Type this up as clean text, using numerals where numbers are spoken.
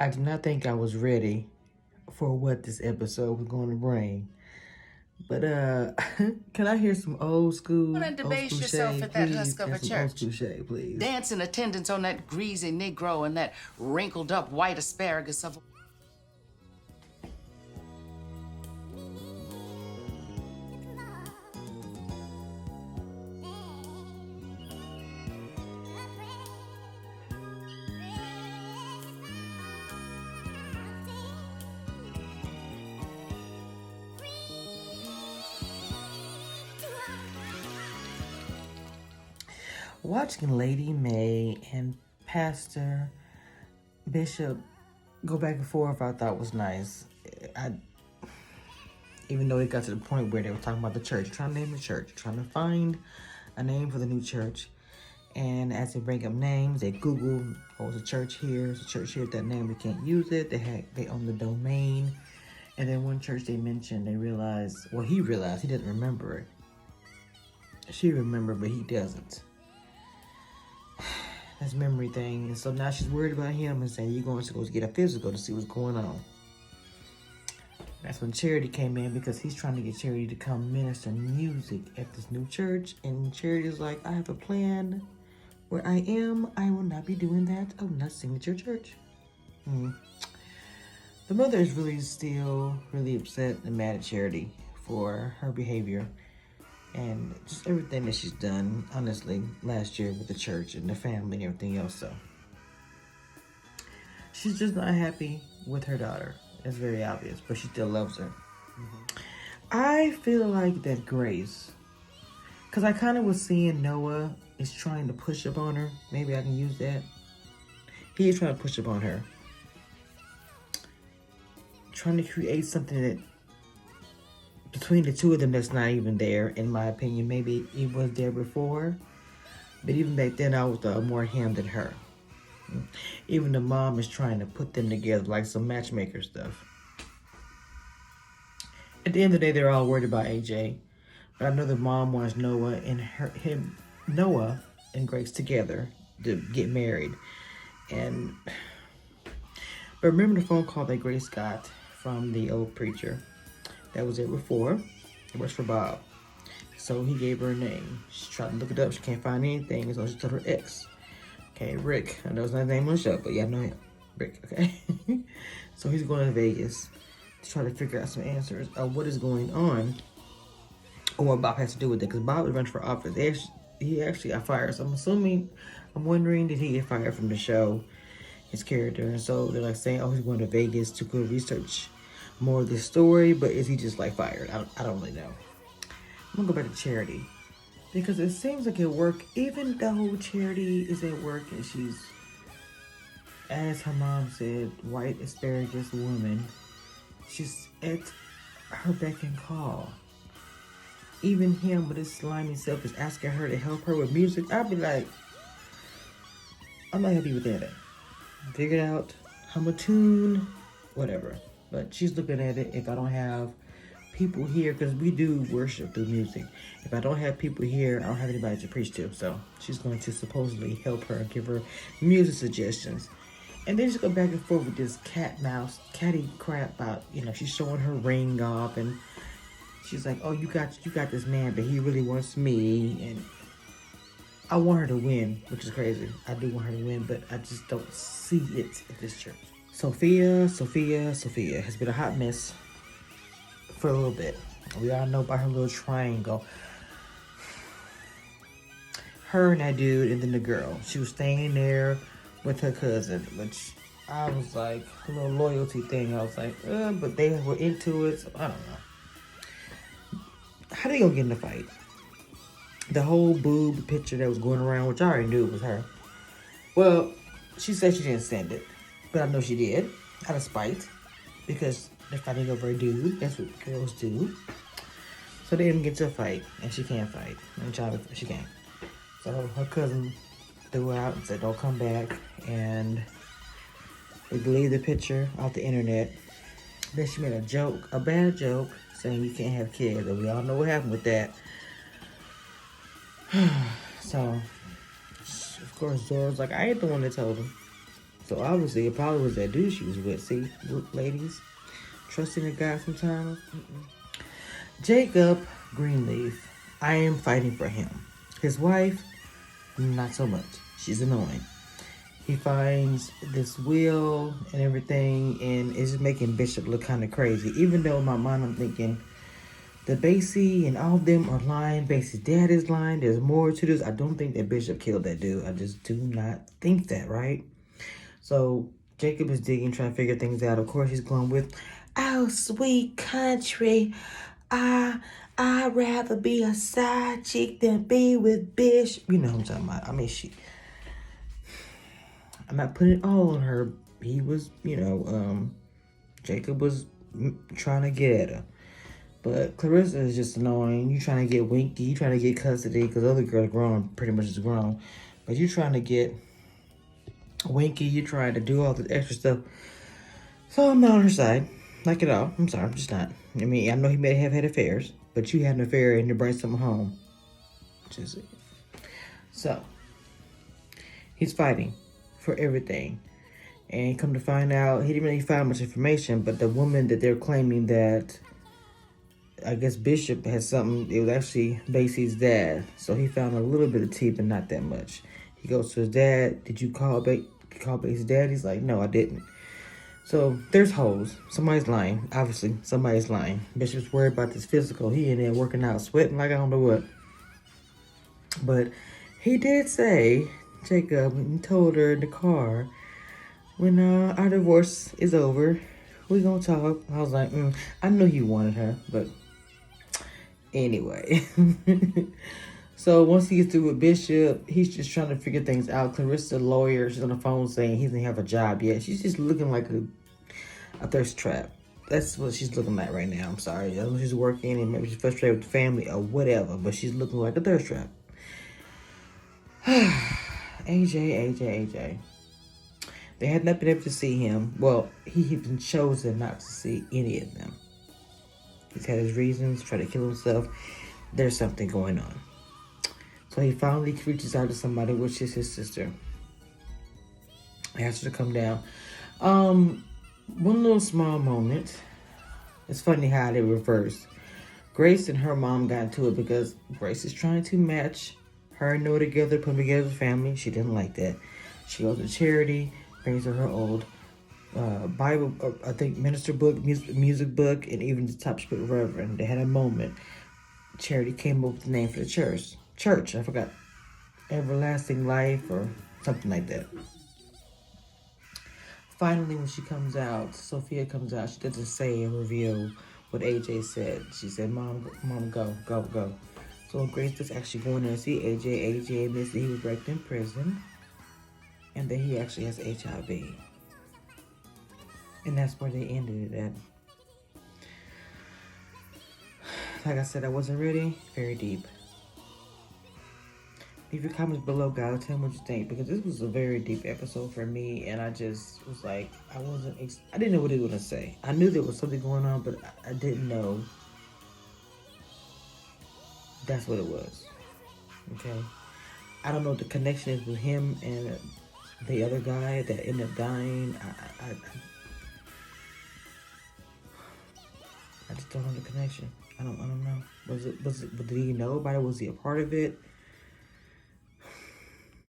I did not think I was ready for what this episode was going to bring. But can I hear some Wanna debase yourself shade, at that please? husk of a Some old church. school shade, please. Dance in attendance on that greasy Negro and that wrinkled up white asparagus of a... Watching Lady May and Pastor Bishop go back and forth, I thought was nice. Even though it got to the point where they were talking about the church, trying to name the church, trying to find a name for the new church. And as they bring up names, they Google, oh, it's a church here, it's a church here, that name, we can't use it. They own the domain. And then one church they mentioned, he realized, he didn't remember it. She remembered, but he doesn't. That's memory thing. And so now she's worried about him and saying, you're going to go get a physical to see what's going on. That's when Charity came in, because he's trying to get Charity to come minister music at this new church. And Charity's like, I have a plan. Where I am, I will not be doing that. I will not sing at your church. The mother is still really upset and mad at Charity for her behavior and just everything that she's done, honestly, last year with the church and the family and everything else. So she's just not happy with her daughter. It's very obvious, but she still loves her. I feel like that Grace, because I kind of was seeing Noah is trying to push up on her. Maybe I can use that. He is trying to push up on her. Trying to create something that between the two of them that's not even there, in my opinion. Maybe it was there before, but even back then I was more him than her. Even the mom is trying to put them together like some matchmaker stuff. At the end of the day, they're all worried about AJ, but I know the mom wants Noah and Grace together to get married. But remember the phone call that Grace got from the old preacher that was there before? It was for Bob. So he gave her a name. She tried to look it up. She can't find anything, so she told her ex. Okay, Rick. I know it's not his name on the show, but yeah, I know him. Rick, okay? So he's going to Vegas to try to figure out some answers of what is going on or what Bob has to do with it. Because Bob is running for office. He actually got fired. So I'm wondering, did he get fired from the show, his character? And so they're like saying, oh, he's going to Vegas to go research more of this story. But is he just like fired? I don't really know. I'm going to go back to Charity, because it seems like at work, even though Charity is at work and she's, as her mom said, white asparagus woman, she's at her beck and call. Even him with his slimy self is asking her to help her with music. I'd be like, I'm not happy with that. Figure it out, hum a tune, whatever. But she's looking at it, if I don't have people here, because we do worship through music. If I don't have people here, I don't have anybody to preach to. So she's going to supposedly help her, give her music suggestions. And then just go back and forth with this catty crap about, she's showing her ring off, and she's like, oh, you got this man, but he really wants me. And I want her to win, which is crazy. I do want her to win, but I just don't see it at this church. Sophia has been a hot mess for a little bit. We all know about her little triangle. Her and that dude, and then the girl. She was staying there with her cousin, which I was like, a little loyalty thing. I was like, but they were into it, so I don't know. How they gonna get in a fight? The whole boob picture that was going around, which I already knew was her. Well, she said she didn't send it, but I know she did, out of spite, because they're fighting over a dude. That's what girls do. So they didn't get to a fight, and she can't fight. And she can't. So her cousin threw her out and said, don't come back. And they deleted the picture off the internet. Then she made a bad joke, saying you can't have kids. And we all know what happened with that. So, of course, Zora's like, I ain't the one that told him. So obviously, it probably was that dude she was with. See, ladies, trusting a guy sometimes. Jacob Greenleaf, I am fighting for him. His wife, not so much. She's annoying. He finds this will and everything, and it's just making Bishop look kind of crazy. Even though in my mind I'm thinking, the Basie and all of them are lying. Basie's dad is lying. There's more to this. I don't think that Bishop killed that dude. I just do not think that, right? So Jacob is digging, trying to figure things out. Of course, he's going with, "Oh, sweet country, I'd rather be a side chick than be with Bishop." You know what I'm talking about. I mean, I'm not putting it all on her. He was, Jacob was trying to get at her. But Clarissa is just annoying. You trying to get Winky, you trying to get custody, because other girl grown, pretty much is grown. But you trying to get Winky, you trying to do all this extra stuff. So I'm not on her side. Like at all. I'm sorry, I'm just not. I mean, I know he may have had affairs, but you had an affair and you bring someone home. Just so he's fighting for everything. And come to find out, he didn't really find much information, but the woman that they're claiming that, I guess Bishop had something, it was actually Basie's dad. So he found a little bit of tea, but not that much. He goes to his dad, "Did you call Basie's dad?" He's like, "No, I didn't." So there's holes. Somebody's lying. Obviously, somebody's lying. Bishop's worried about this physical. He in there working out, sweating like I don't know what. But he did say, Jacob, and he told her in the car, "When our divorce is over, we gonna talk." I was like, I knew he wanted her, but anyway. So once he gets through with Bishop, he's just trying to figure things out. Clarissa, lawyer, she's on the phone saying he doesn't have a job yet. She's just looking like a thirst trap. That's what she's looking like right now. I'm sorry. I know she's working and maybe she's frustrated with the family or whatever, but she's looking like a thirst trap. AJ. They had not been able to see him. Well, he had been chosen not to see any of them. He's had his reasons, try to kill himself. There's something going on. So he finally reaches out to somebody, which is his sister. He asks her to come down. One little small moment. It's funny how they reversed. Grace and her mom got into it because Grace is trying to match her and Noah together, put them together as a family. She didn't like that. She goes to charity, brings her old Bible, I think minister book, music book, and even the top split reverend. They had a moment. Charity came up with the name for the church. I forgot. Everlasting Life or something like that. Finally, when she comes out, Sophia comes out, she doesn't say and reveal what AJ said. She said, Mom, go. So Grace is actually going there to see AJ. AJ admits that he was raped in prison and that he actually has HIV. And that's where they ended it at. Like I said, I wasn't ready. Very deep. Leave your comments below, guys. Tell me what you think, because this was a very deep episode for me, and I just was like, I didn't know what he was gonna say. I knew there was something going on, but I didn't know that's what it was. Okay, I don't know what the connection is with him and the other guy that ended up dying. I just don't know the connection. I don't know. Did he know about it? Was he a part of it?